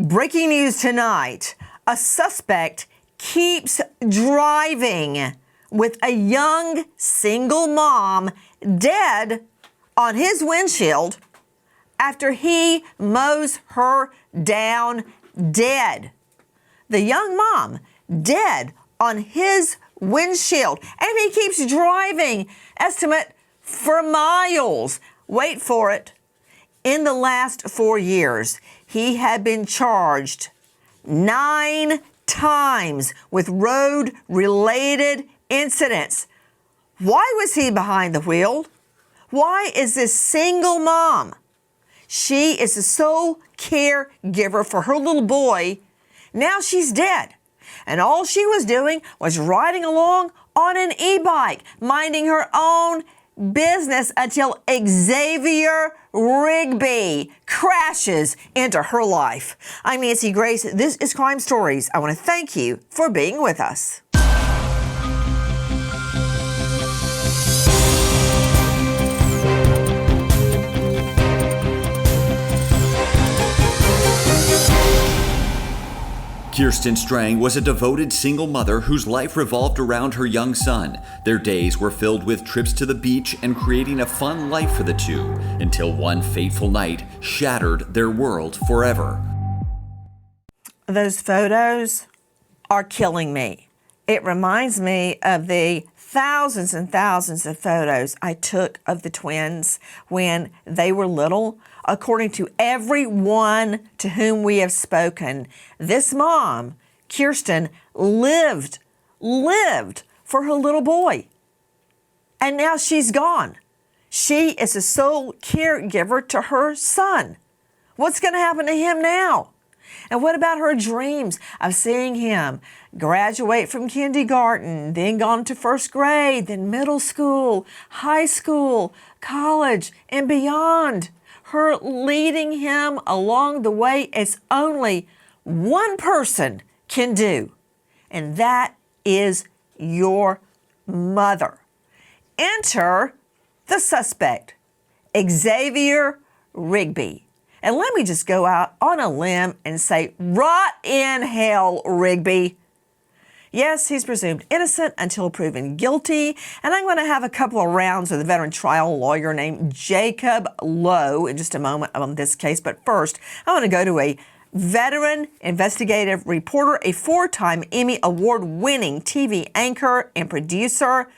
Breaking news tonight. A suspect keeps driving with a young single mom dead on his windshield after he mows her down dead. The young mom dead on his windshield, and he keeps driving, estimate for miles. Wait for it. In the last 4 years, he had been charged 9 times with road-related incidents. Why was he behind the wheel? Why is this single mom? She is the sole caregiver for her little boy. Now she's dead. And all she was doing was riding along on an e-bike, minding her own business until Xavier Rigby crashes into her life. I'm Nancy Grace. This is Crime Stories. I want to thank you for being with us. Kirsten Strang was a devoted single mother whose life revolved around her young son. Their days were filled with trips to the beach and creating a fun life for the two, until one fateful night shattered their world forever. Those photos are killing me. It reminds me of the thousands and thousands of photos I took of the twins when they were little. According to everyone to whom we have spoken, this mom, Kirsten, lived for her little boy. And now she's gone. She is the sole caregiver to her son. What's going to happen to him now? And what about her dreams of seeing him graduate from kindergarten, then gone to first grade, then middle school, high school, college, and beyond? Her leading him along the way as only one person can do, and that is your mother. Enter the suspect, Xavier Rigby. And let me just go out on a limb and say, rot in hell, Rigby. Yes, he's presumed innocent until proven guilty, and I'm going to have a couple of rounds with a veteran trial lawyer named Jacob Lowe in just a moment on this case. But first, I want to go to a veteran investigative reporter, a 4-time Emmy Award-winning TV anchor and producer,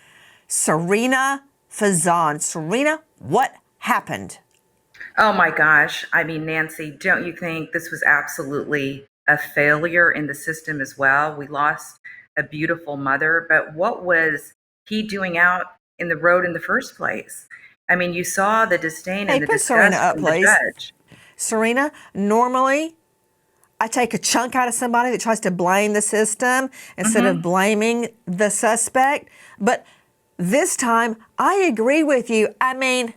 Serena Fazan. Serena, what happened? Oh my gosh. I mean, Nancy, don't you think this was absolutely a failure in the system as well? We lost a beautiful mother, but what was he doing out in the road in the first place? I mean, you saw the disdain and the disgust Serena up, from please. the judge. Serena, normally I take a chunk out of somebody that tries to blame the system instead of blaming the suspect. But this time, I agree with you. I mean,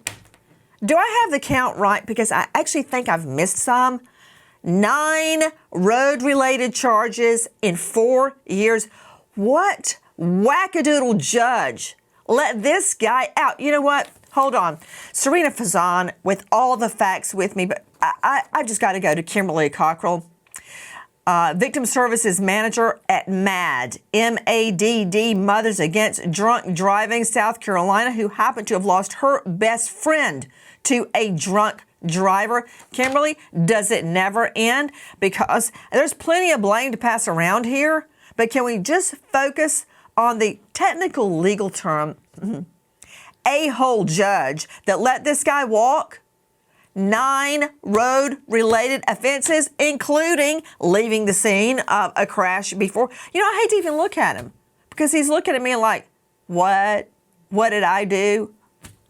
do I have the count right? Because I actually think I've missed some. 9 road-related charges in 4 years. What wackadoodle judge let this guy out? You know what? Hold on. Serena Fazan with all the facts with me, but I've just got to go to Kimberly Cockrell, Victim Services Manager at MADD, M-A-D-D, Mothers Against Drunk Driving, South Carolina, who happened to have lost her best friend to a drunk driver. Kimberly, does it never end? Because there's plenty of blame to pass around here, but can we just focus on the technical legal term, a-hole judge that let this guy walk? 9 road-related offenses, including leaving the scene of a crash before. You know, I hate to even look at him because he's looking at me like, what? What did I do?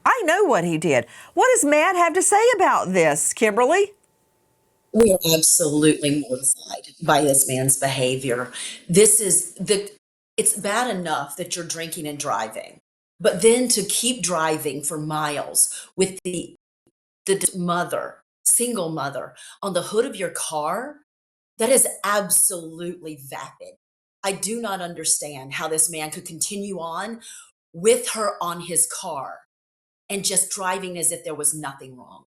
I know what he did. What does Matt have to say about this, Kimberly? We are absolutely mortified by this man's behavior. It's bad enough that you're drinking and driving, but then to keep driving for miles with the single mother on the hood of your car, that is absolutely vapid. I do not understand how this man could continue on with her on his car and just driving as if there was nothing wrong.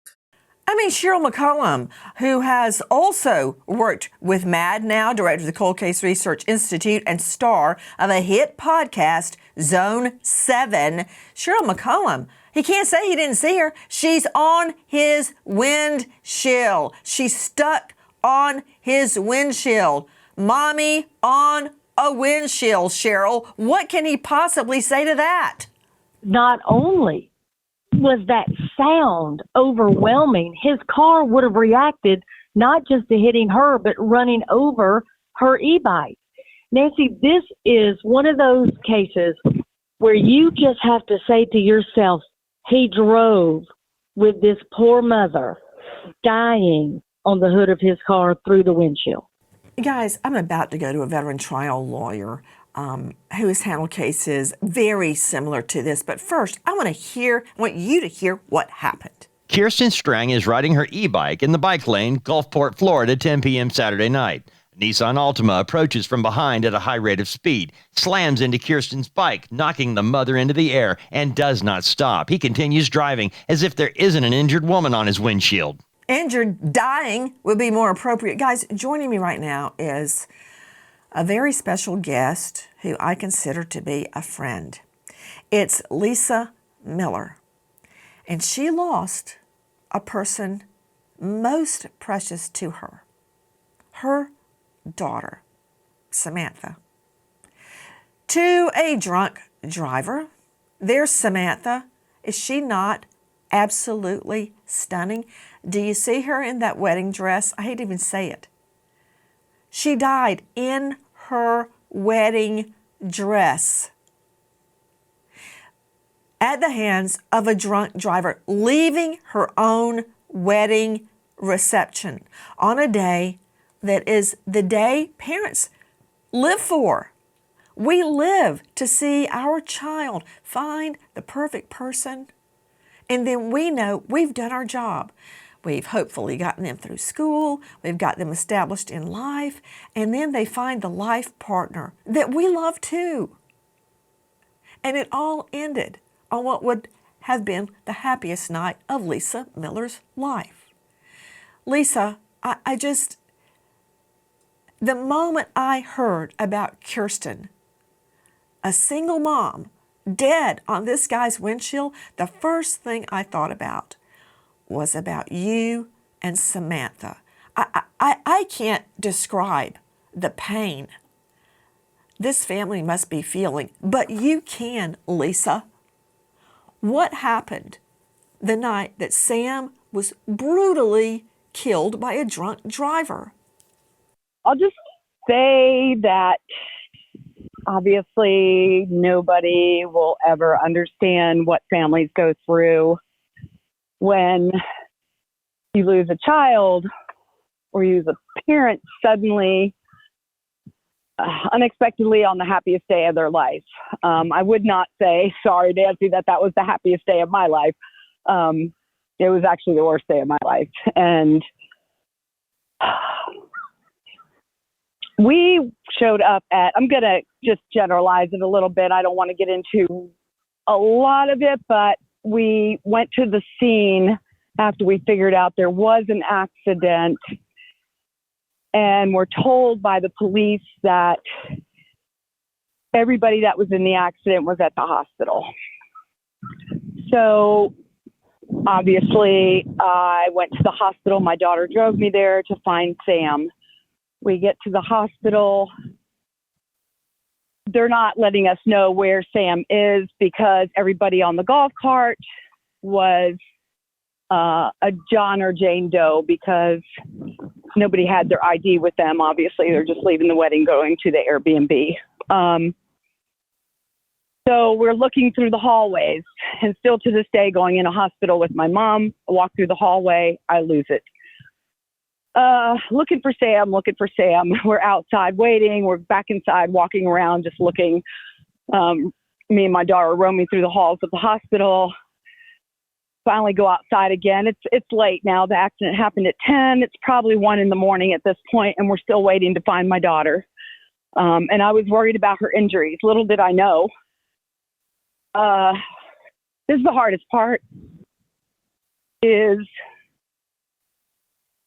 I mean, Cheryl McCollum, who has also worked with MAD now, director of the Cold Case Research Institute and star of a hit podcast, Zone 7. Cheryl McCollum, he can't say he didn't see her. She's on his windshield. She's stuck on his windshield. Mommy on a windshield, Cheryl. What can he possibly say to that? Not only was that sound overwhelming, his car would have reacted not just to hitting her, but running over her e-bike. Nancy, this is one of those cases where you just have to say to yourself, he drove with this poor mother dying on the hood of his car through the windshield. Guys, I'm about to go to a veteran trial lawyer who has handled cases very similar to this. But first, I want you to hear what happened. Kirsten Strang is riding her e-bike in the bike lane, Gulfport, Florida, 10 p.m. Saturday night. A Nissan Altima approaches from behind at a high rate of speed, slams into Kirsten's bike, knocking the mother into the air, and does not stop. He continues driving as if there isn't an injured woman on his windshield. Injured, dying would be more appropriate. Guys, joining me right now is a very special guest who I consider to be a friend. It's Lisa Miller, and she lost a person most precious to her, her daughter, Samantha, to a drunk driver. There's Samantha. Is she not absolutely stunning? Do you see her in that wedding dress? I hate to even say it. She died in her wedding dress at the hands of a drunk driver, leaving her own wedding reception on a day that is the day parents live for. We live to see our child find the perfect person, and then we know we've done our job. We've hopefully gotten them through school, we've got them established in life, and then they find the life partner that we love too. And it all ended on what would have been the happiest night of Lisa Miller's life. Lisa, the moment I heard about Kirsten, a single mom, dead on this guy's windshield, the first thing I thought about was about you and Samantha. I can't describe the pain this family must be feeling, but you can, Lisa. What happened the night that Sam was brutally killed by a drunk driver? I'll just say that obviously nobody will ever understand what families go through when you lose a child or you lose a parent suddenly, unexpectedly on the happiest day of their life. I would not say, sorry, Nancy, that was the happiest day of my life. It was actually the worst day of my life. And we showed up I'm going to just generalize it a little bit. I don't want to get into a lot of it, but we went to the scene after we figured out there was an accident, and we're told by the police that everybody that was in the accident was at the hospital. So obviously I went to the hospital. My daughter drove me there to find Sam. We get to the hospital. They're not letting us know where Sam is because everybody on the golf cart was a John or Jane Doe because nobody had their ID with them. Obviously, they're just leaving the wedding, going to the Airbnb. So we're looking through the hallways, and still to this day, going in a hospital with my mom, I walk through the hallway, I lose it. Looking for Sam. We're outside waiting. We're back inside, walking around, just looking. Me and my daughter roaming through the halls of the hospital. Finally go outside again. It's late now. The accident happened at 10. It's probably 1 a.m. at this point, and we're still waiting to find my daughter. And I was worried about her injuries. Little did I know. This is the hardest part, is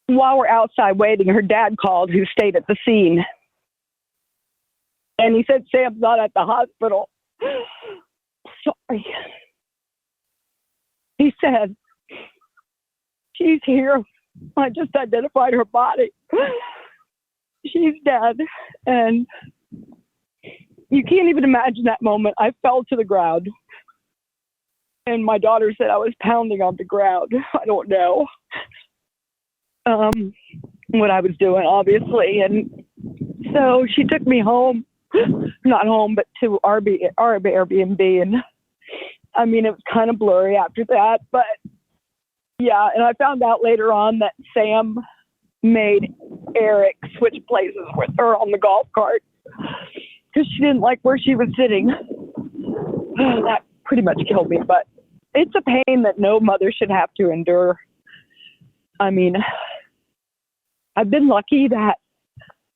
while we're outside waiting, her dad called, who stayed at the scene. And he said, Sam's not at the hospital. Sorry. He said, she's here. I just identified her body. She's dead. And you can't even imagine that moment. I fell to the ground. And my daughter said I was pounding on the ground. I don't know what I was doing, obviously. And so she took me home. Not home, but to our Airbnb. And I mean, it was kind of blurry after that, but yeah. And I found out later on that Sam made Eric switch places with her on the golf cart because she didn't like where she was sitting. That pretty much killed me, but it's a pain that no mother should have to endure. I mean, I've been lucky that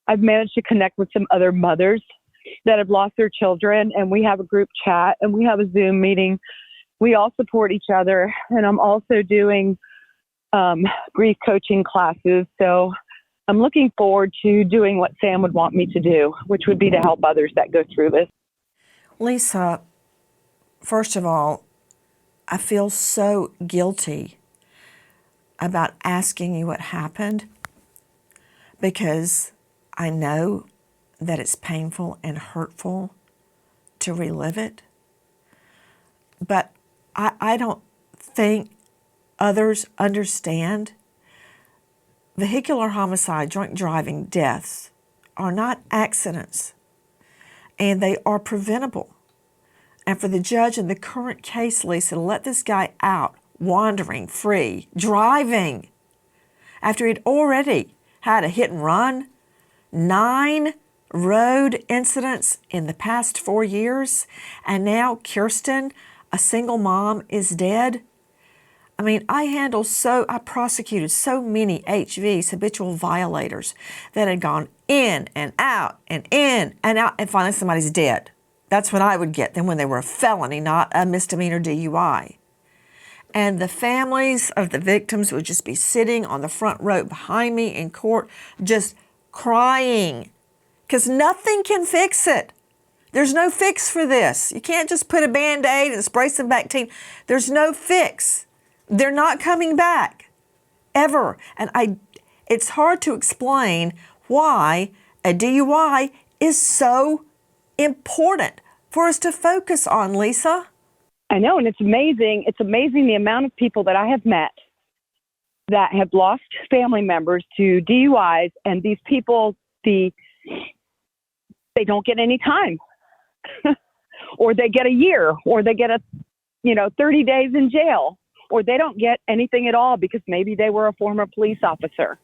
I've managed to connect with some other mothers that have lost their children, and we have a group chat and we have a Zoom meeting. We all support each other, and I'm also doing grief coaching classes. So I'm looking forward to doing what Sam would want me to do, which would be to help others that go through this. Lisa, first of all, I feel so guilty about asking you what happened because I know that it's painful and hurtful to relive it. But I don't think others understand. Vehicular homicide, drunk driving deaths are not accidents, and they are preventable. And for the judge in the current case, Lisa, to let this guy out, wandering, free, driving, after he'd already had a hit and run, 9 road incidents in the past 4 years, and now Kirsten, a single mom, is dead. I mean, I prosecuted so many HVs, habitual violators, that had gone in and out and in and out, and finally somebody's dead. That's when I would get them, when they were a felony, not a misdemeanor DUI. And the families of the victims would just be sitting on the front row behind me in court, just crying, because nothing can fix it. There's no fix for this. You can't just put a Band-Aid and spray some Bactine. There's no fix. They're not coming back, ever. And it's hard to explain why a DUI is so important for us to focus on, Lisa. I know, and it's amazing. It's amazing the amount of people that I have met that have lost family members to DUIs, and these people, they don't get any time. Or they get a year, or they get 30 days in jail, or they don't get anything at all because maybe they were a former police officer.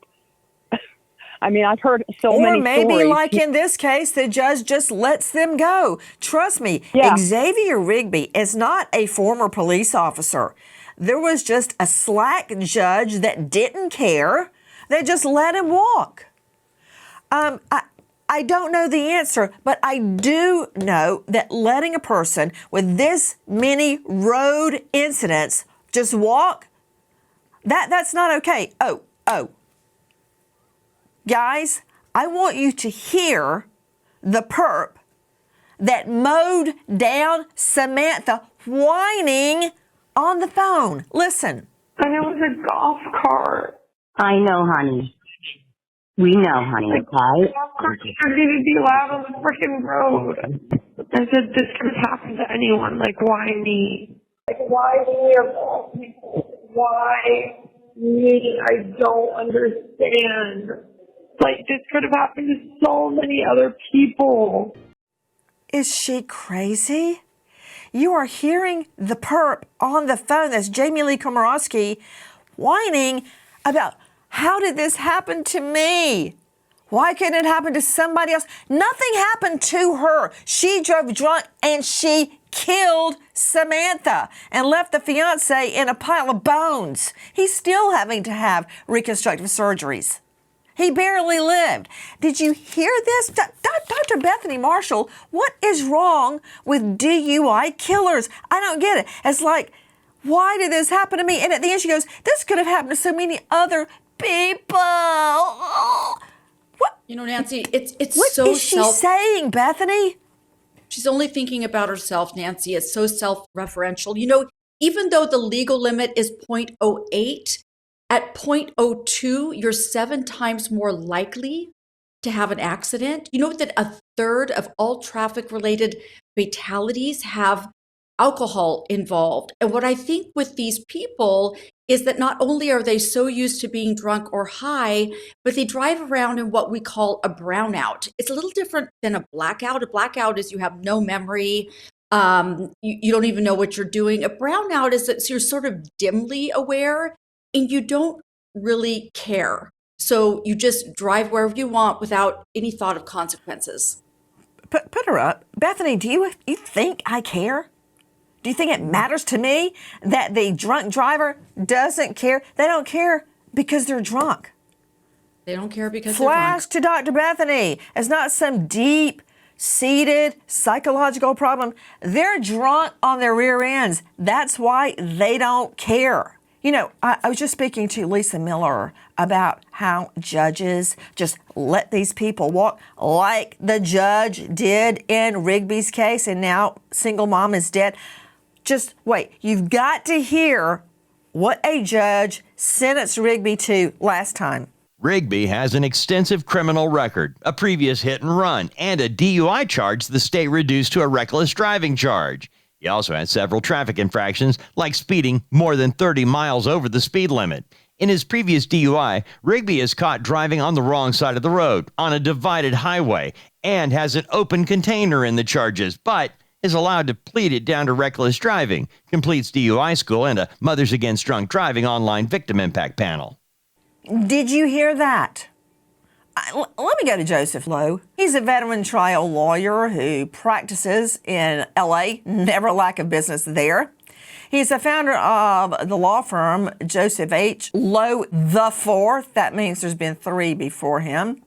I mean, I've heard so many stories. Or maybe, like in this case, the judge just lets them go. Trust me, yeah. Xavier Rigby is not a former police officer. There was just a slack judge that didn't care. They just let him walk. I don't know the answer, but I do know that letting a person with this many road incidents just walk, that's not okay. Oh. Guys, I want you to hear the perp that mowed down Samantha whining on the phone. Listen. And it was a golf cart. I know, honey. We know, honey, okay? Golf cart shouldn't even be allowed on the freaking road. I said, this could happen to anyone. Like, why me? Like, why me of all people? Why me? I don't understand. Like, this could have happened to so many other people. Is she crazy? You are hearing the perp on the phone, that's Jamie Lee Komorowski, whining about, how did this happen to me? Why couldn't it happen to somebody else? Nothing happened to her. She drove drunk and she killed Samantha and left the fiance in a pile of bones. He's still having to have reconstructive surgeries. He barely lived. Did you hear this? Dr. Bethany Marshall, what is wrong with DUI killers? I don't get it. It's like, why did this happen to me? And at the end she goes, this could have happened to so many other people. What? Nancy, it's What so is she saying, Bethany? She's only thinking about herself, Nancy. It's so self-referential. Even though the legal limit is 0.08, at 0.02, you're 7 times more likely to have an accident. You know that a third of all traffic-related fatalities have alcohol involved. And what I think with these people is that not only are they so used to being drunk or high, but they drive around in what we call a brownout. It's a little different than a blackout. A blackout is you have no memory. You don't even know what you're doing. A brownout is that you're sort of dimly aware and you don't really care. So you just drive wherever you want without any thought of consequences. Put her up. Bethany, do you think I care? Do you think it matters to me that the drunk driver doesn't care? They don't care because they're drunk. They don't care because they're Flash drunk. to Dr. Bethany. It's not some deep-seated psychological problem. They're drunk on their rear ends. That's why they don't care. I was just speaking to Lisa Miller about how judges just let these people walk like the judge did in Rigby's case, and now single mom is dead. Just wait. You've got to hear what a judge sentenced Rigby to last time. Rigby has an extensive criminal record, a previous hit and run, and a DUI charge the state reduced to a reckless driving charge. He also had several traffic infractions, like speeding more than 30 miles over the speed limit. In his previous DUI, Rigby is caught driving on the wrong side of the road on a divided highway and has an open container in the charges, but is allowed to plead it down to reckless driving, completes DUI school, and a Mothers Against Drunk Driving online victim impact panel. Did you hear that? Let me go to Joseph Lowe. He's a veteran trial lawyer who practices in L.A., never lack of business there. He's the founder of the law firm Joseph H. Lowe IV. That means there's been 3 before him.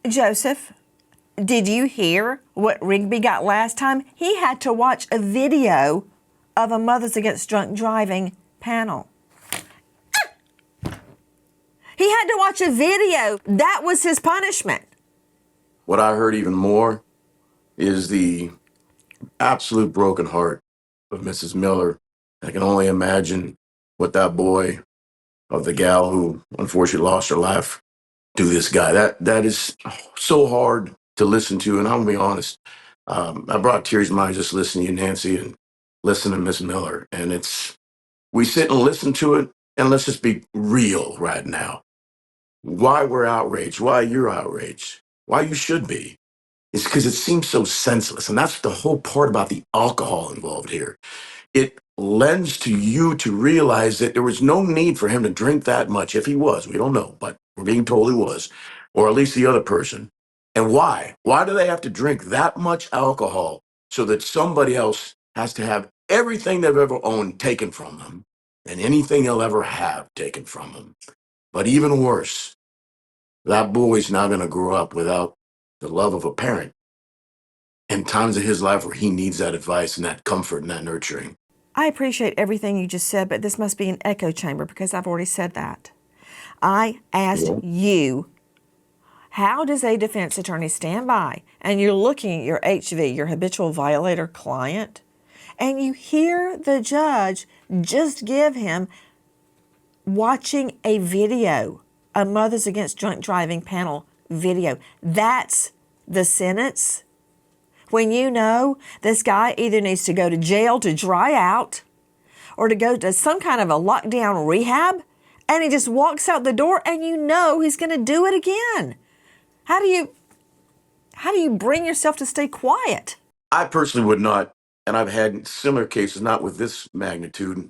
Joseph, did you hear what Rigby got last time? He had to watch a video of a Mothers Against Drunk Driving panel. He had to watch a video. That was his punishment. What I heard even more is the absolute broken heart of Mrs. Miller. I can only imagine what that boy of the gal who unfortunately lost her life do this guy. That is so hard to listen to, and I'm gonna be honest. I brought tears to my eyes just listening to you, Nancy, and listening to Miss Miller. And we sit and listen to it, and let's just be real right now. Why we're outraged, why you're outraged, why you should be, is because it seems so senseless. And that's the whole part about the alcohol involved here. It lends to you to realize that there was no need for him to drink that much. If he was, we don't know, but we're being told he was, or at least the other person. And why? Why do they have to drink that much alcohol so that somebody else has to have everything they've ever owned taken from them and anything they'll ever have taken from them? But even worse, that boy's now going to grow up without the love of a parent in times of his life where he needs that advice and that comfort and that nurturing. I appreciate everything you just said, but this must be an echo chamber because I've already said that. I asked you, how does a defense attorney stand by and you're looking at your HV, your habitual violator client, and you hear the judge just give him watching a video, a Mothers Against Drunk Driving panel video. That's the sentence? When you know this guy either needs to go to jail to dry out or to go to some kind of a lockdown rehab, and he just walks out the door and you know he's going to do it again. How do you bring yourself to stay quiet? I personally would not, and I've had similar cases, not with this magnitude,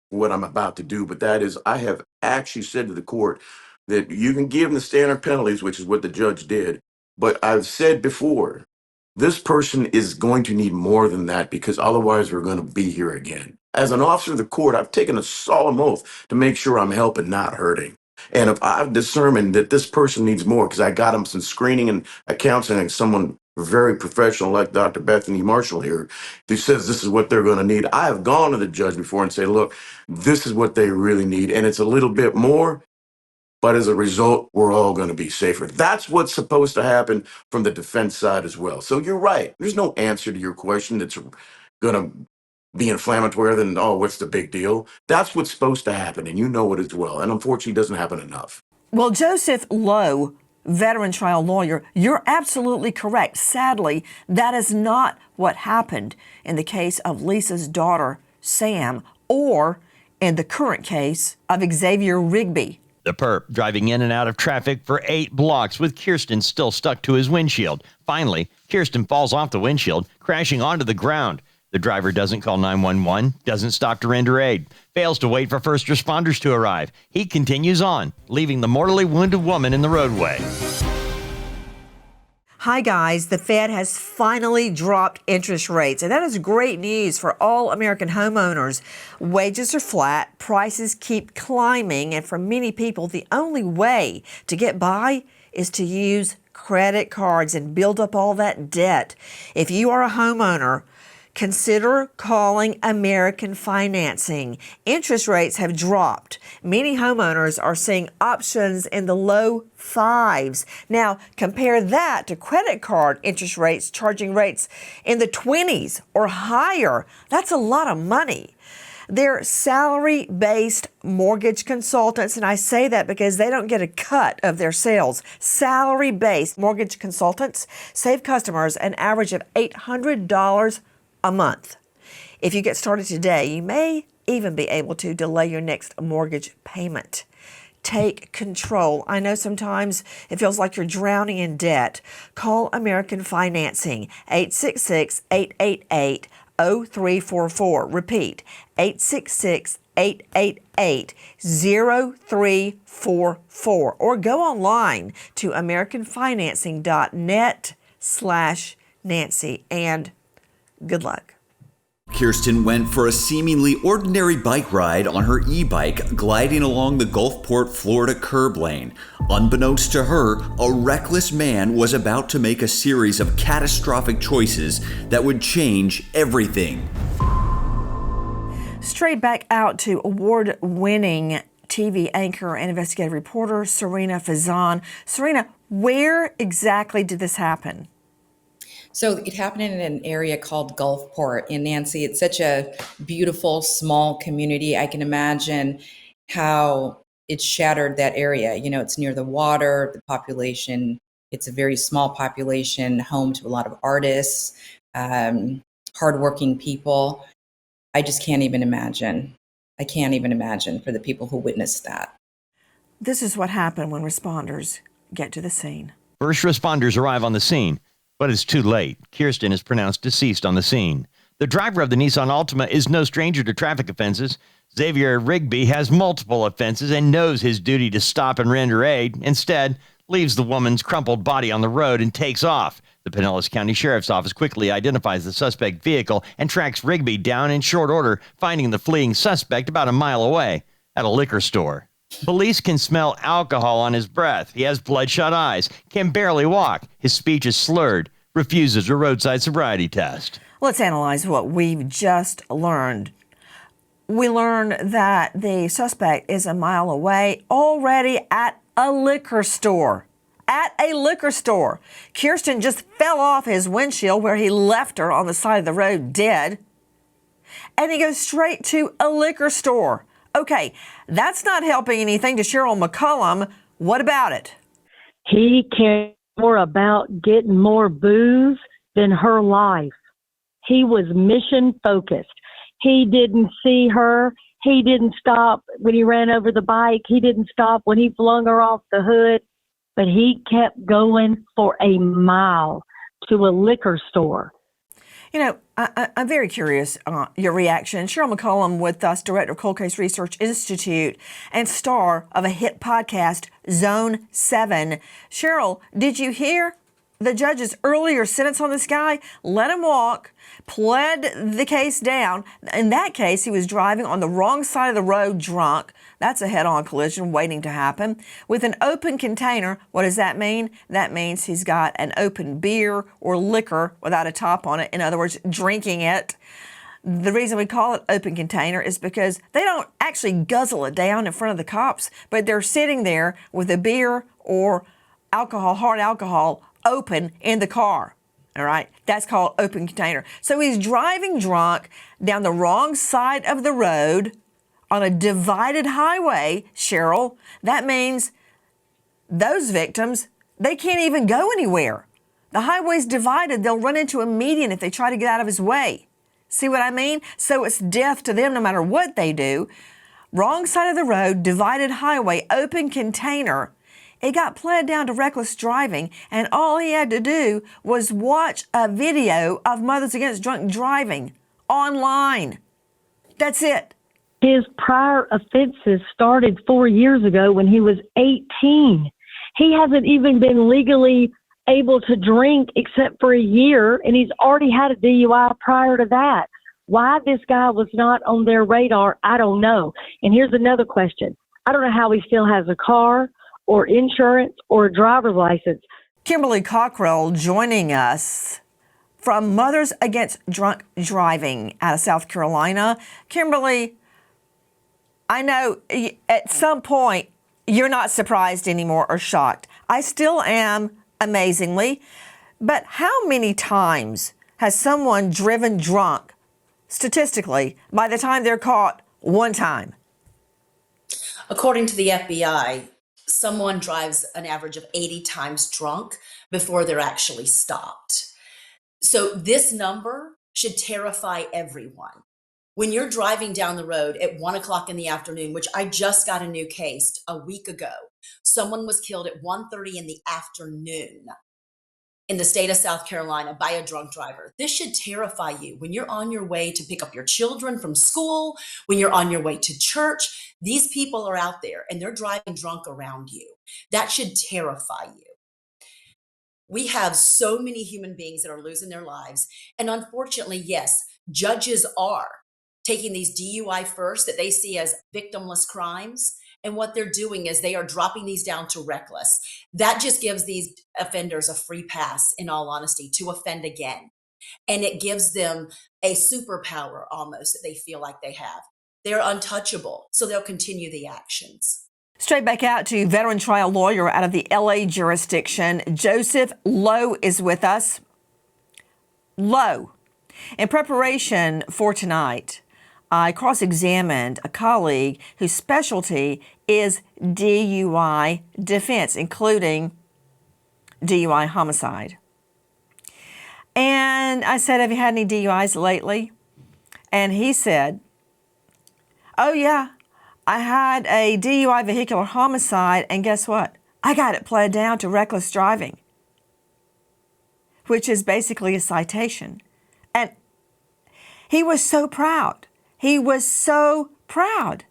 what I'm about to do, but that is I have actually said to the court that you can give them the standard penalties, which is what the judge did. But I've said before, this person is going to need more than that because otherwise we're going to be here again. As an officer of the court, I've taken a solemn oath to make sure I'm helping, not hurting. And if I've determined that this person needs more, because I got him some screening and a counseling, someone very professional like Dr. Bethany Marshall here, who says this is what they're going to need, I have gone to the judge before and say, look, this is what they really need. And it's a little bit more. but as a result, we're all going to be safer. That's what's supposed to happen from the defense side as well. So you're right. There's no answer to your question that's going to be inflammatory than, oh, what's the big deal? That's what's supposed to happen, and you know it as well. And unfortunately, it doesn't happen enough. Well, Joseph Lowe, veteran trial lawyer, you're absolutely correct. Sadly, that is not what happened in the case of Lisa's daughter, Sam, or in the current case of Xavier Rigby. The perp driving in and out of traffic for 8 blocks with Kirsten still stuck to his windshield. Finally, Kirsten falls off the windshield, crashing onto the ground. The driver doesn't call 911, doesn't stop to render aid, fails to wait for first responders to arrive. He continues on, leaving the mortally wounded woman in the roadway. Hi guys, the Fed has finally dropped interest rates, and that is great news for all American homeowners. Wages are flat, prices keep climbing, and for many people, the only way to get by is to use credit cards and build up all that debt. If you are a homeowner, consider calling American Financing. Interest rates have dropped. Many homeowners are seeing options in the low 5s. Now, compare that to credit card interest rates charging rates in the 20s or higher. That's a lot of money. They're salary-based mortgage consultants, and I say that because they don't get a cut of their sales. Salary-based mortgage consultants save customers an average of $800 a month. If you get started today, you may even be able to delay your next mortgage payment. Take control. I know sometimes it feels like you're drowning in debt. Call American Financing, 866-888-0344. Repeat, 866-888-0344. Or go online to americanfinancing.net/Nancy. And good luck. Kirsten went for a seemingly ordinary bike ride on her e-bike gliding along the Gulfport, Florida curb lane. Unbeknownst to her, a reckless man was about to make a series of catastrophic choices that would change everything. Straight back out to award-winning TV anchor and investigative reporter Serena Fazan. Serena, where exactly did this happen? So it happened in an area called Gulfport. And Nancy, it's such a beautiful, small community. I can imagine how it shattered that area. You know, it's near the water, the population, it's a very small population, home to a lot of artists, hardworking people. I just can't even imagine. I can't even imagine for the people who witnessed that. This is what happened when responders get to the scene. First responders arrive on the scene, but it's too late. Kirsten is pronounced deceased on the scene. The driver of the Nissan Altima is no stranger to traffic offenses. Xavier Rigby has multiple offenses and knows his duty to stop and render aid. Instead, leaves the woman's crumpled body on the road and takes off. The Pinellas County Sheriff's Office quickly identifies the suspect vehicle and tracks Rigby down in short order, finding the fleeing suspect about a mile away at a liquor store. Police can smell alcohol on his breath. He has bloodshot eyes, can barely walk. His speech is slurred, refuses a roadside sobriety test. Let's analyze what we've just learned. We learned that the suspect is a mile away, already at a liquor store. At a liquor store. Kirsten just fell off his windshield where he left her on the side of the road dead. And he goes straight to a liquor store. Okay, that's not helping anything to Cheryl McCollum. What about it? He cared more about getting more booze than her life. He was mission focused. He didn't see her. He didn't stop when he ran over the bike. He didn't stop when he flung her off the hood. But he kept going for a mile to a liquor store. You know, I'm very curious your reaction. Cheryl McCollum with us, Director of Cold Case Research Institute and star of a hit podcast, Zone 7. Cheryl, did you hear the judge's earlier sentence on this guy? Let him walk, pled the case down. In that case, he was driving on the wrong side of the road drunk. That's a head-on collision waiting to happen. With an open container, what does that mean? That means he's got an open beer or liquor without a top on it. In other words, drinking it. The reason we call it open container is because they don't actually guzzle it down in front of the cops, but they're sitting there with a beer or alcohol, hard alcohol, open in the car. All right, that's called open container. So he's driving drunk down the wrong side of the road on a divided highway, Cheryl. That means those victims, they can't even go anywhere. The highway's divided. They'll run into a median if they try to get out of his way. See what I mean? So it's death to them no matter what they do. Wrong side of the road, divided highway, open container. It got pled down to reckless driving, and all he had to do was watch a video of Mothers Against Drunk Driving online. That's it. His prior offenses started 4 years ago when he was 18. He hasn't even been legally able to drink except for a year, and he's already had a DUI prior to that. Why this guy was not on their radar, I don't know. And here's another question. I don't know how he still has a car or insurance or a driver's license. Kimberly Cockrell joining us from Mothers Against Drunk Driving out of South Carolina. Kimberly, I know at some point you're not surprised anymore or shocked. I still am, amazingly. But how many times has someone driven drunk, statistically, by the time they're caught one time? According to the FBI, someone drives an average of 80 times drunk before they're actually stopped. So this number should terrify everyone. When you're driving down the road at 1 o'clock in the afternoon, which I just got a new case a week ago, someone was killed at 1:30 in the afternoon in the state of South Carolina by a drunk driver. This should terrify you. When you're on your way to pick up your children from school, when you're on your way to church, these people are out there and they're driving drunk around you. That should terrify you. We have so many human beings that are losing their lives. And unfortunately, yes, judges are taking these DUI first that they see as victimless crimes. And what they're doing is they are dropping these down to reckless. That just gives these offenders a free pass, in all honesty, to offend again. And it gives them a superpower almost that they feel like they have. They're untouchable, so they'll continue the actions. Straight back out to veteran trial lawyer out of the LA jurisdiction, Joseph Lowe is with us. Lowe. In preparation for tonight, I cross-examined a colleague whose specialty is DUI defense, including DUI homicide. And I said, have you had any DUIs lately? And he said, oh yeah, I had a DUI vehicular homicide, and guess what? I got it pled down to reckless driving, which is basically a citation. And he was so proud. He was so proud.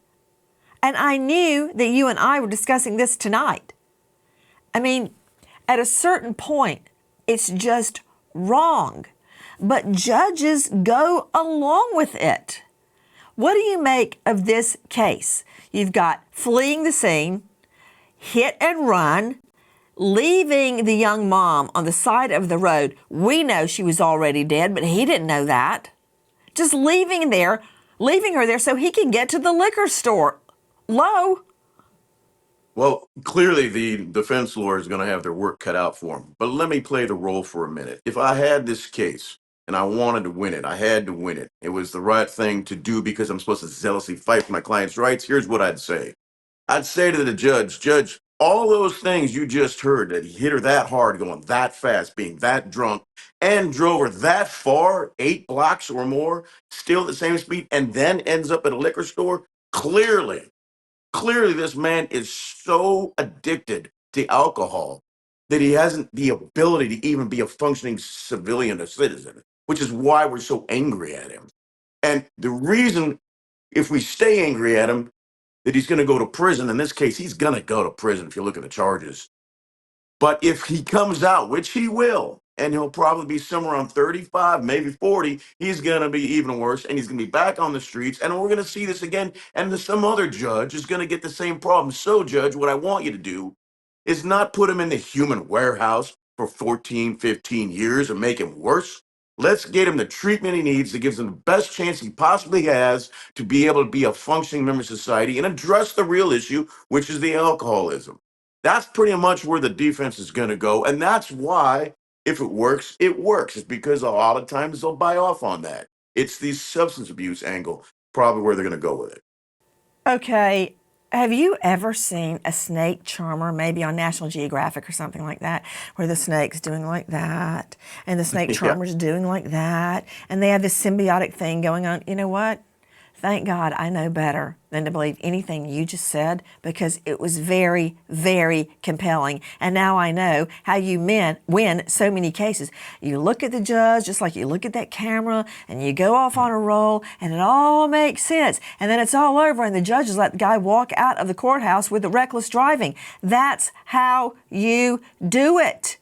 And I knew that you and I were discussing this tonight. I mean, at a certain point, it's just wrong. But judges go along with it. What do you make of this case? You've got fleeing the scene, hit and run, leaving the young mom on the side of the road. We know she was already dead, but he didn't know that. Just leaving her there so he can get to the liquor store. Low. Well, clearly the defense lawyer is going to have their work cut out for him. But let me play the role for a minute. If I had this case and I wanted to win it, I had to win it. It was the right thing to do because I'm supposed to zealously fight for my client's rights. Here's what I'd say. I'd say to the judge, all those things you just heard, that he hit her that hard, going that fast, being that drunk, and drove her that far, 8 blocks or more, still at the same speed, and then ends up at a liquor store, clearly this man is so addicted to alcohol that he hasn't the ability to even be a functioning civilian or citizen, which is why we're so angry at him. And the reason, if we stay angry at him, that he's going to go to prison, in this case, he's going to go to prison if you look at the charges. But if he comes out, which he will, and he'll probably be somewhere around 35, maybe 40, he's going to be even worse, and he's going to be back on the streets, and we're going to see this again, and some other judge is going to get the same problem. So, Judge, what I want you to do is not put him in the human warehouse for 14, 15 years and make him worse. Let's get him the treatment he needs that gives him the best chance he possibly has to be able to be a functioning member of society and address the real issue, which is the alcoholism. That's pretty much where the defense is going to go. And that's why, if it works, it works. It's because a lot of times they'll buy off on that. It's the substance abuse angle, probably where they're going to go with it. Okay, have you ever seen a snake charmer, maybe on National Geographic or something like that, where the snake's doing like that, and the snake charmer's doing like that, and they have this symbiotic thing going on? You know what? Thank God I know better than to believe anything you just said, because it was very, very compelling. And now I know how you men win so many cases. You look at the judge just like you look at that camera, and you go off on a roll, and it all makes sense. And then it's all over, and the judges let the guy walk out of the courthouse with the reckless driving. That's how you do it.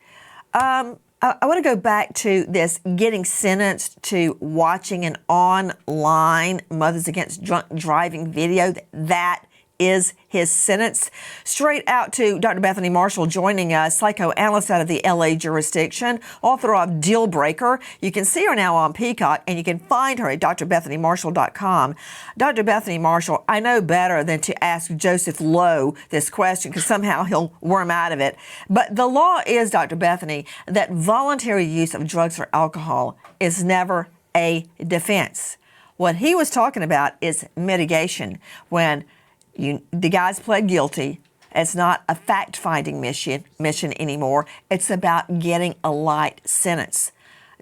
I want to go back to this getting sentenced to watching an online Mothers Against Drunk Driving video. That is his sentence. Straight out to Dr. Bethany Marshall joining us, psychoanalyst out of the LA jurisdiction, author of Jailbreaks. You can see her now on Peacock, and you can find her at drbethanymarshall.com. Dr. Bethany Marshall, I know better than to ask Joseph Lowe this question, because somehow he'll worm out of it. But the law is, Dr. Bethany, that voluntary use of drugs or alcohol is never a defense. What he was talking about is mitigation. When the guys pled guilty, it's not a fact-finding mission anymore. It's about getting a light sentence.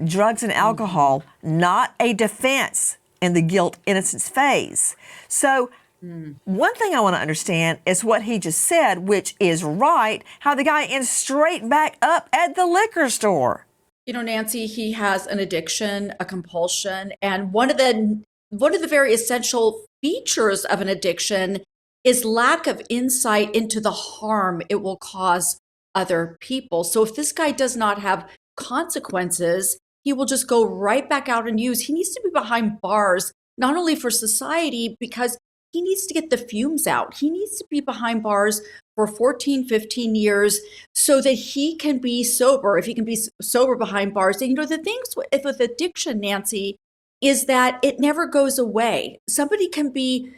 Drugs and alcohol, not a defense in the guilt-innocence phase. So one thing I want to understand is what he just said, which is right, how the guy ends straight back up at the liquor store. You know, Nancy, he has an addiction, a compulsion, and one of the very essential features of an addiction is lack of insight into the harm it will cause other people. So if this guy does not have consequences, he will just go right back out and use. He needs to be behind bars, not only for society, because he needs to get the fumes out. He needs to be behind bars for 14, 15 years so that he can be sober. If he can be sober behind bars. And, you know, the things with addiction, Nancy, is that it never goes away. Somebody can be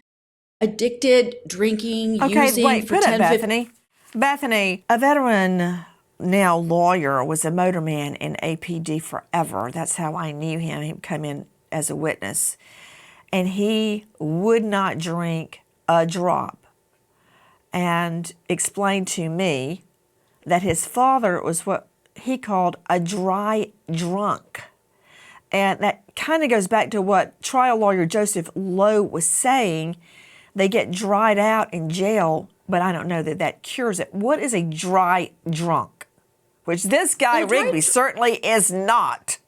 addicted, drinking, using wait, for put 10, it, Bethany. Bethany, a veteran, now lawyer, was a motorman in APD forever. That's how I knew him. He came in as a witness. And he would not drink a drop, and explained to me that his father was what he called a dry drunk. And that kind of goes back to what trial lawyer Joseph Lowe was saying. They get dried out in jail, but I don't know that that cures it. What is a dry drunk? Which this guy, Rigby, certainly is not.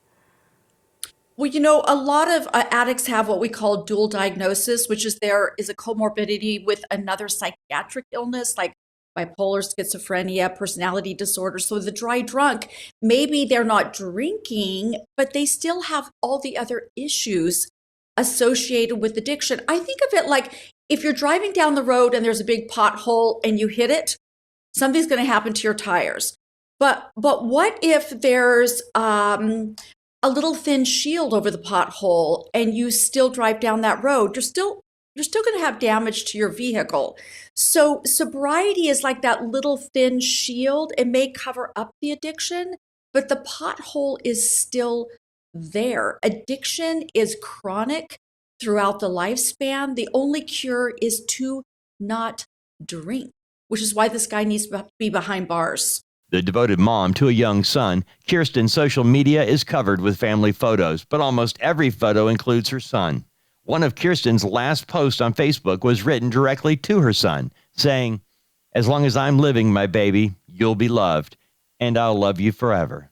Well, you know, a lot of addicts have what we call dual diagnosis, which is there is a comorbidity with another psychiatric illness like bipolar, schizophrenia, personality disorder. So the dry drunk, maybe they're not drinking, but they still have all the other issues associated with addiction. I think of it like if you're driving down the road and there's a big pothole and you hit it, something's going to happen to your tires. But what if there's a little thin shield over the pothole and you still drive down that road? You're still going to have damage to your vehicle. So sobriety is like that little thin shield. It may cover up the addiction, but the pothole is still there. Addiction is chronic throughout the lifespan. The only cure is to not drink, which is why this guy needs to be behind bars. The devoted mom to a young son, Kirsten's social media is covered with family photos, but almost every photo includes her son. One of Kirsten's last posts on Facebook was written directly to her son, saying, "As long as I'm living, my baby, you'll be loved, and I'll love you forever."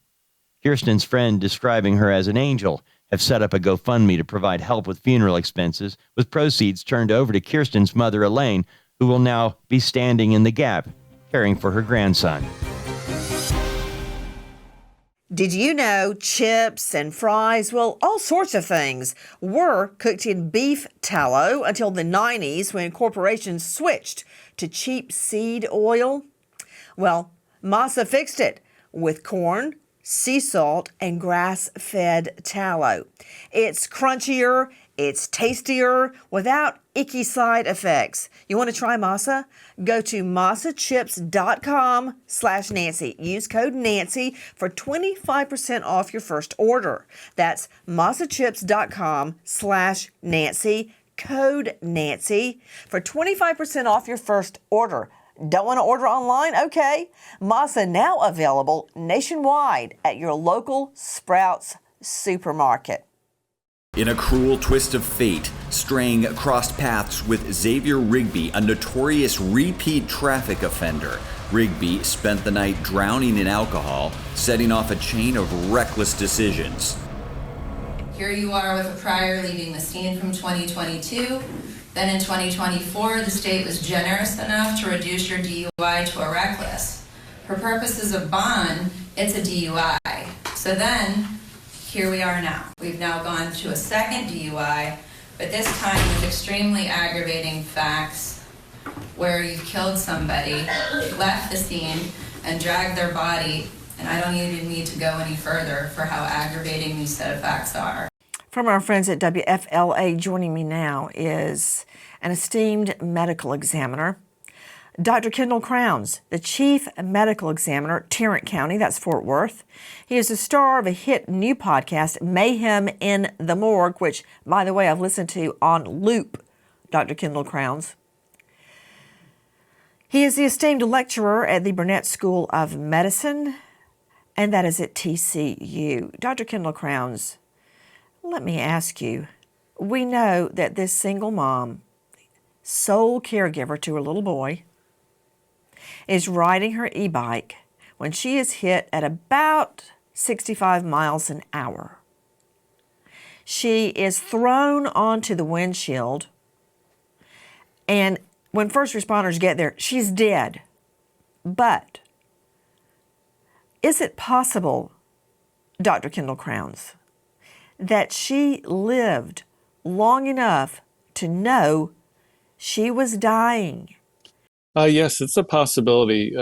Kirsten's friend, describing her as an angel, have set up a GoFundMe to provide help with funeral expenses, with proceeds turned over to Kirsten's mother, Elaine, who will now be standing in the gap, caring for her grandson. Did you know chips and fries, well, all sorts of things, were cooked in beef tallow until the 90s when corporations switched to cheap seed oil? Well, Masa fixed it with corn, sea salt, and grass-fed tallow. It's crunchier, it's tastier, without icky side effects. You want to try masa? Go to masachips.com/Nancy. Use code Nancy for 25% off your first order. That's masachips.com/Nancy. Code Nancy for 25% off your first order. Don't want to order online? Okay. Masa now available nationwide at your local Sprouts supermarket. In a cruel twist of fate, Strang crossed paths with Xavier Rigby, a notorious repeat traffic offender. Rigby spent the night drowning in alcohol, setting off a chain of reckless decisions. Here you are with a prior leaving the scene from 2022. Then in 2024, the state was generous enough to reduce your DUI to a reckless. For purposes of bond, it's a DUI. So then, here we are now. We've now gone to a second DUI, but this time with extremely aggravating facts where you killed somebody, left the scene, and dragged their body. And I don't even need to go any further for how aggravating these set of facts are. From our friends at WFLA, joining me now is an esteemed medical examiner, Dr. Kendall Crowns, the Chief Medical Examiner, Tarrant County, that's Fort Worth. He is the star of a hit new podcast, Mayhem in the Morgue, which, by the way, I've listened to on loop, Dr. Kendall Crowns. He is the esteemed lecturer at the Burnett School of Medicine, and that is at TCU. Dr. Kendall Crowns, let me ask you, we know that this single mom, sole caregiver to her little boy, is riding her e-bike when she is hit at about 65 miles an hour. She is thrown onto the windshield, and when first responders get there, she's dead. But is it possible, Dr. Kendall Crowns, that she lived long enough to know she was dying? Yes, it's a possibility.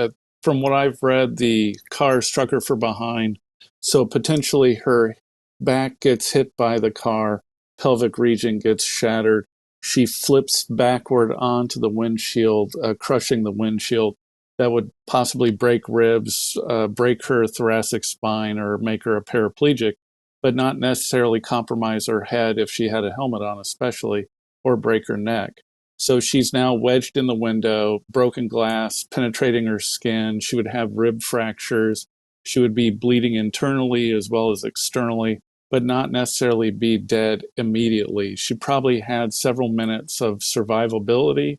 From what I've read, the car struck her from behind, so potentially her back gets hit by the car, pelvic region gets shattered. She flips backward onto the windshield, crushing the windshield. That would possibly break ribs, break her thoracic spine, or make her a paraplegic, but not necessarily compromise her head if she had a helmet on especially, or break her neck. So she's now wedged in the window, broken glass, penetrating her skin. She would have rib fractures. She would be bleeding internally as well as externally, but not necessarily be dead immediately. She probably had several minutes of survivability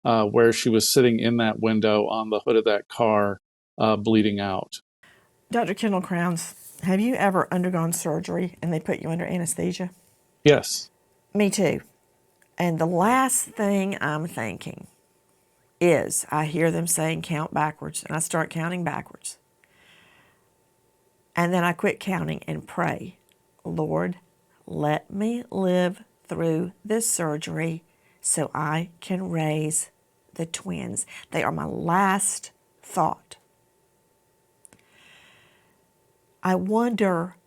where she was sitting in that window on the hood of that car, bleeding out. Dr. Kendall Crowns, have you ever undergone surgery and they put you under anesthesia? Yes. Me too. And the last thing I'm thinking is I hear them saying count backwards, and I start counting backwards. And then I quit counting and pray, Lord, let me live through this surgery so I can raise the twins. They are my last thought. I wonder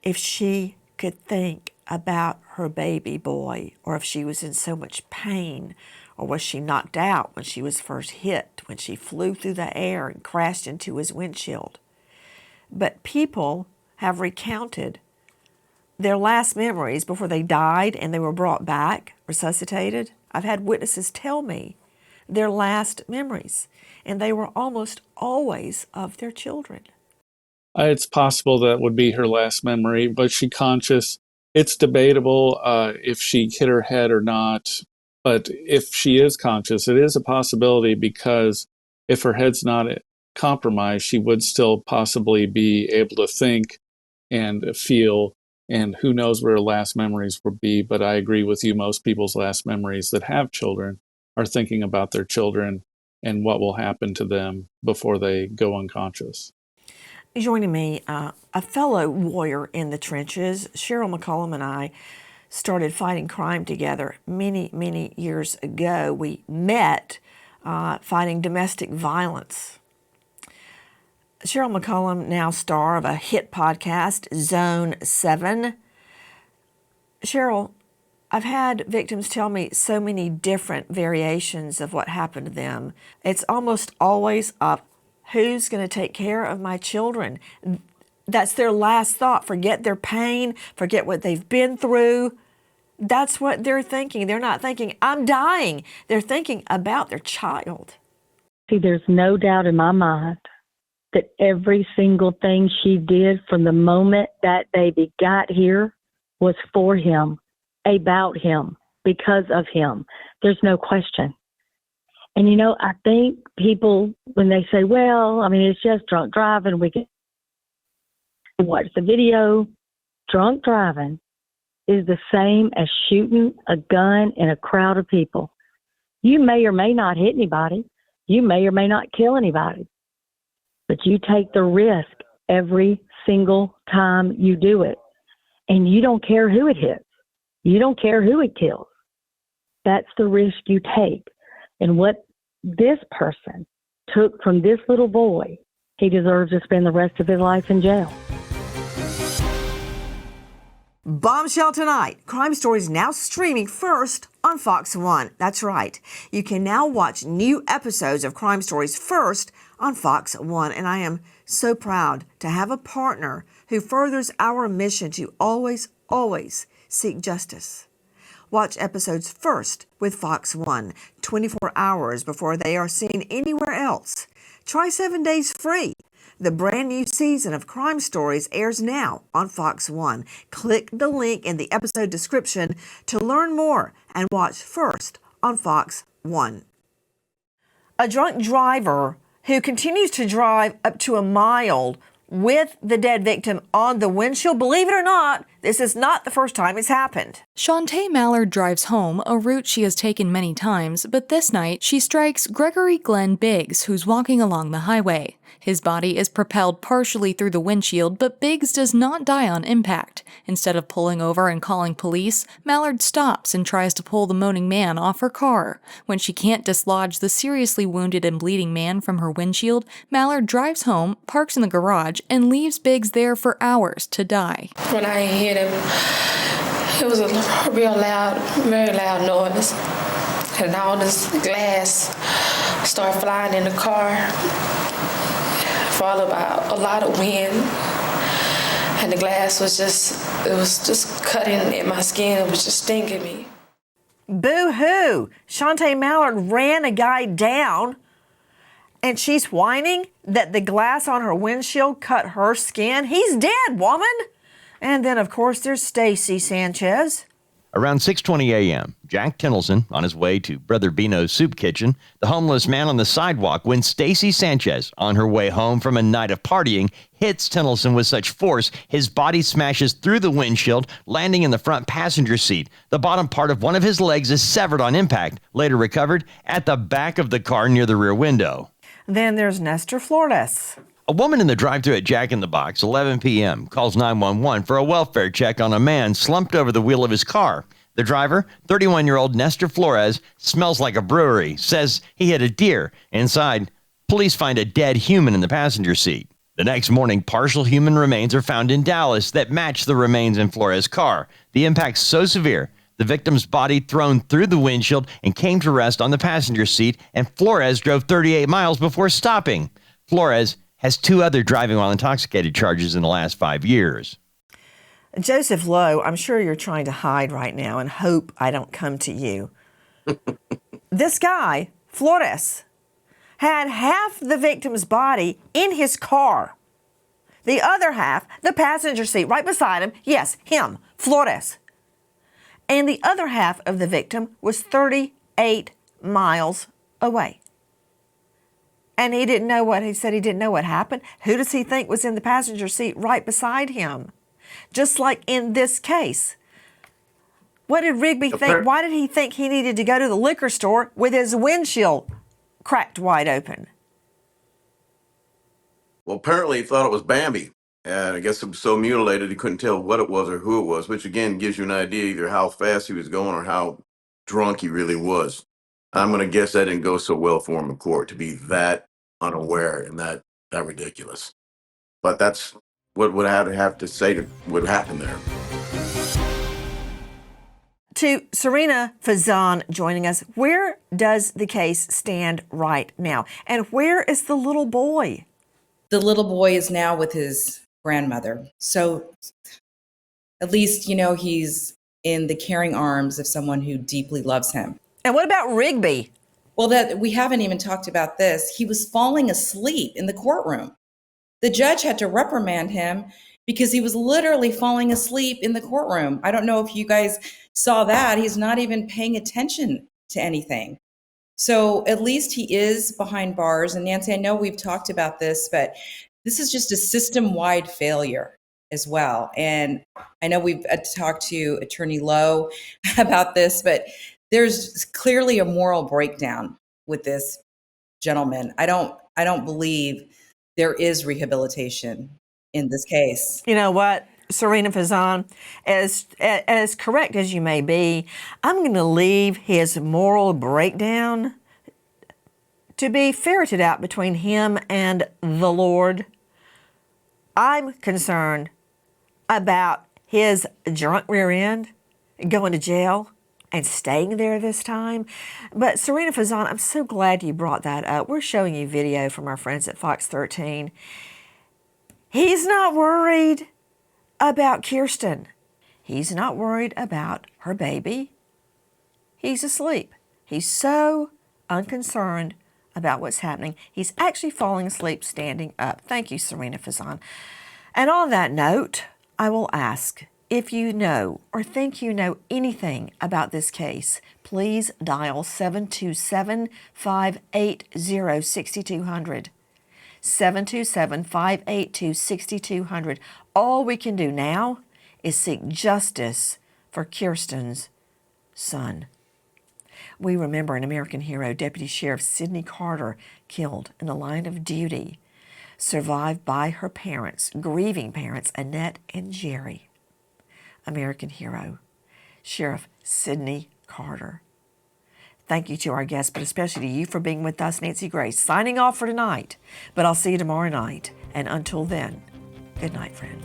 if she could think about her baby boy, or if she was in so much pain, or was she knocked out when she was first hit, when she flew through the air and crashed into his windshield. But people have recounted their last memories before they died and they were brought back, resuscitated. I've had witnesses tell me their last memories, and they were almost always of their children. It's possible that would be her last memory, but she conscious. It's debatable if she hit her head or not, but if she is conscious, it is a possibility, because if her head's not compromised, she would still possibly be able to think and feel, and who knows where her last memories would be. But I agree with you, most people's last memories that have children are thinking about their children and what will happen to them before they go unconscious. Joining me, a fellow warrior in the trenches, Cheryl McCollum and I started fighting crime together many, many years ago. We met fighting domestic violence. Cheryl McCollum, now star of a hit podcast, Zone 7. Cheryl, I've had victims tell me so many different variations of what happened to them. It's almost always up, who's going to take care of my children? That's their last thought. Forget their pain, forget what they've been through. That's what they're thinking. They're not thinking, I'm dying. They're thinking about their child. See, there's no doubt in my mind that every single thing she did from the moment that baby got here was for him, about him, because of him. There's no question. And, you know, I think people, when they say, well, I mean, it's just drunk driving, we can watch the video. Drunk driving is the same as shooting a gun in a crowd of people. You may or may not hit anybody. You may or may not kill anybody. But you take the risk every single time you do it. And you don't care who it hits. You don't care who it kills. That's the risk you take. And what this person took from this little boy, he deserves to spend the rest of his life in jail. Bombshell tonight. Crime Stories now streaming first on Fox 1. That's right. You can now watch new episodes of Crime Stories first on Fox 1. And I am so proud to have a partner who furthers our mission to always seek justice. Watch episodes first with Fox 1, 24 hours before they are seen anywhere else. Try 7 days free. The brand new season of Crime Stories airs now on Fox 1. Click the link in the episode description to learn more and watch first on Fox 1. A drunk driver who continues to drive up to a mile with the dead victim on the windshield. Believe it or not, this is not the first time it's happened. Shantae Mallard drives home, a route she has taken many times, but this night she strikes Gregory Glenn Biggs, who's walking along the highway. His body is propelled partially through the windshield, but Biggs does not die on impact. Instead of pulling over and calling police, Mallard stops and tries to pull the moaning man off her car. When she can't dislodge the seriously wounded and bleeding man from her windshield, Mallard drives home, parks in the garage, and leaves Biggs there for hours to die. When I hit him, it was a real loud, very loud noise. And all this glass started flying in the car, followed by a lot of wind. And the glass was just cutting at my skin. It was just stinging me. Boo-hoo! Shantae Mallard ran a guy down, and she's whining that the glass on her windshield cut her skin. He's dead, woman! And then, of course, there's Stacy Sanchez. Around 6:20 a.m., Jack Tennelson, on his way to Brother Bino's soup kitchen, the homeless man on the sidewalk, when Stacy Sanchez, on her way home from a night of partying, hits Tennelson with such force, his body smashes through the windshield, landing in the front passenger seat. The bottom part of one of his legs is severed on impact, later recovered at the back of the car near the rear window. Then there's Nestor Flores. A woman in the drive-thru at Jack in the Box, 11 p.m., calls 911 for a welfare check on a man slumped over the wheel of his car. The driver, 31-year-old Nestor Flores, smells like a brewery, says he hit a deer. Inside, police find a dead human in the passenger seat. The next morning, partial human remains are found in Dallas that match the remains in Flores' car. The impact's so severe, the victim's body thrown through the windshield and came to rest on the passenger seat, and Flores drove 38 miles before stopping. Flores has 2 other driving while intoxicated charges in the last 5 years. Joseph Lowe, I'm sure you're trying to hide right now and hope I don't come to you. This guy, Flores, had half the victim's body in his car. The other half, the passenger seat right beside him, yes, him, Flores. And the other half of the victim was 38 miles away. And he didn't know he said he didn't know what happened. Who does he think was in the passenger seat right beside him? Just like in this case. What did Rigby think? Why did he think he needed to go to the liquor store with his windshield cracked wide open? Well, apparently he thought it was Bambi. And I guess it was so mutilated he couldn't tell what it was or who it was, which again gives you an idea either how fast he was going or how drunk he really was. I'm going to guess that didn't go so well for him in court to be that unaware and that that ridiculous. But that's what would have to say to what happened there. To Serena Fazan joining us, where does the case stand right now? And where is the little boy? The little boy is now with his grandmother. So at least, he's in the caring arms of someone who deeply loves him. And what about Rigby? Well, that we haven't even talked about this. He was falling asleep in the courtroom. The judge had to reprimand him because he was literally falling asleep in the courtroom. I don't know if you guys saw that. He's not even paying attention to anything. So at least he is behind bars. And Nancy, I know we've talked about this, but this is just a system-wide failure as well. And I know we've talked to Attorney Lowe about this, but there's clearly a moral breakdown with this gentleman. I don't believe there is rehabilitation in this case. You know what, Serena Fazan, as correct as you may be, I'm going to leave his moral breakdown to be ferreted out between him and the Lord. I'm concerned about his drunk rear end going to jail and staying there this time. But Serena Fazan, I'm so glad you brought that up. We're showing you video from our friends at Fox 13. He's not worried about Kirsten. He's not worried about her baby. He's asleep. He's so unconcerned about what's happening. He's actually falling asleep standing up. Thank you, Serena Fazan. And on that note, I will ask, if you know or think you know anything about this case, please dial 727-580-6200. 727-582-6200. All we can do now is seek justice for Kirsten's son. We remember an American hero, Deputy Sheriff Sidney Carter, killed in the line of duty, survived by her parents, grieving parents, Annette and Jerry. American hero, Sheriff Sidney Carter. Thank you to our guests, but especially to you for being with us. Nancy Grace signing off for tonight, but I'll see you tomorrow night. And until then, good night, friend.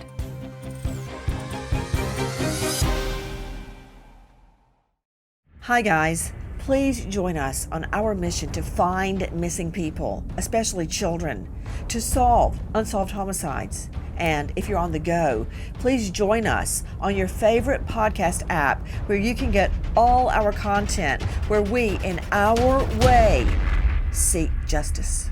Hi, guys. Please join us on our mission to find missing people, especially children, to solve unsolved homicides. And if you're on the go, please join us on your favorite podcast app where you can get all our content, where we, in our way, seek justice.